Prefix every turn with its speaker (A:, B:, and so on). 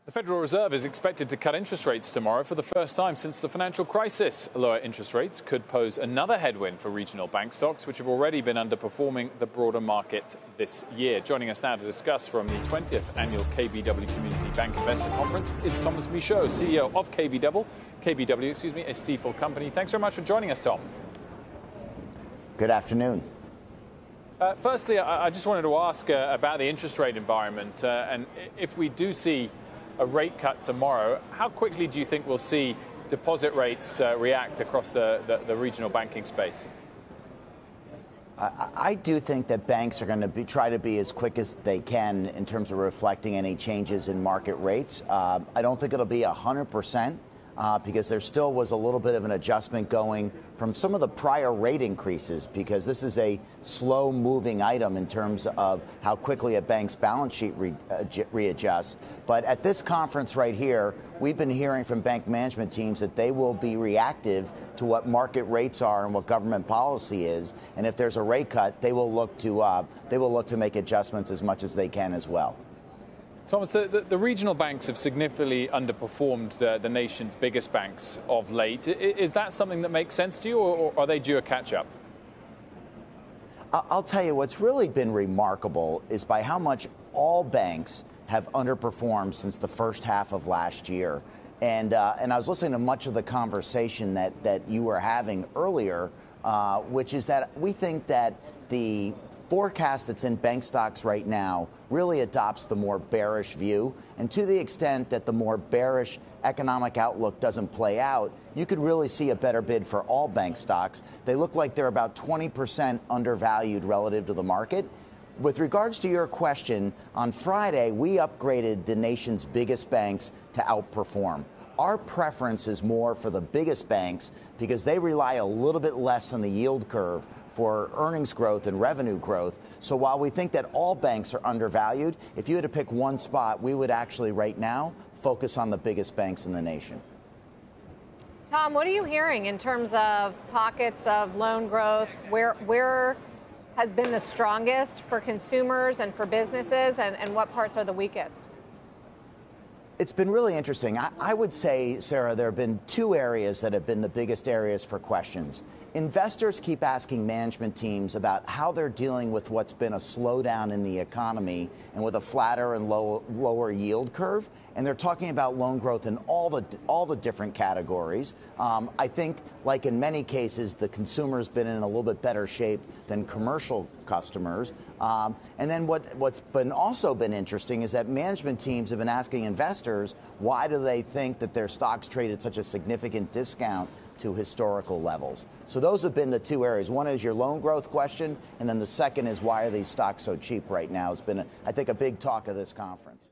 A: The Federal Reserve is expected to cut interest rates tomorrow for the first time since the financial crisis. Lower interest rates could pose another headwind for regional bank stocks, which have already been underperforming the broader market this year. Joining us now to discuss from the 20th annual KBW Community Bank Investor Conference is Thomas Michaud, CEO of KBW, a Stifel company. Thanks very much for joining us, Tom.
B: Good afternoon.
A: Firstly, I just wanted to ask about the interest rate environment. And if we do see a rate cut tomorrow, how quickly do you think we'll see deposit rates react across the regional banking space?
B: I do think that banks are going to try to be as quick as they can in terms of reflecting any changes in market rates. I don't think it'll be 100%. Because there still was a little bit of an adjustment going from some of the prior rate increases, because this is a slow-moving item in terms of how quickly a bank's balance sheet readjusts. But at this conference right here, we've been hearing from bank management teams that they will be reactive to what market rates are and what government policy is. And if there's a rate cut, they will look to make adjustments as much as they can as well.
A: Thomas, the regional banks have significantly underperformed the nation's biggest banks of late. Is that something that makes sense to you, or are they due a catch-up?
B: I'll tell you, what's really been remarkable is by how much all banks have underperformed since the first half of last year. And I was listening to much of the conversation that you were having earlier, which is that we think that the forecast that's in bank stocks right now really adopts the more bearish view. And to the extent that the more bearish economic outlook doesn't play out, you could really see a better bid for all bank stocks. They look like they're about 20% undervalued relative to the market. With regards to your question, on Friday, we upgraded the nation's biggest banks to outperform. Our preference is more for the biggest banks because they rely a little bit less on the yield curve for earnings growth and revenue growth. So while we think that all banks are undervalued, if you had to pick one spot, we would actually right now focus on the biggest banks in the nation.
C: Tom, what are you hearing in terms of pockets of loan growth? Where has been the strongest for consumers and for businesses, and what parts are the weakest?
B: It's been really interesting. I would say, Sarah, there have been two areas that have been the biggest areas for questions. Investors keep asking management teams about how they're dealing with what's been a slowdown in the economy and with a flatter and lower yield curve. And they're talking about loan growth in all the different categories. I think, like in many cases, the consumer's been in a little bit better shape than commercial customers. And then what's also been interesting is that management teams have been asking investors, why do they think that their stocks trade at such a significant discount to historical levels? So those have been the two areas. One is your loan growth question, and then the second is why are these stocks so cheap right now has been, I think, a big talk of this conference.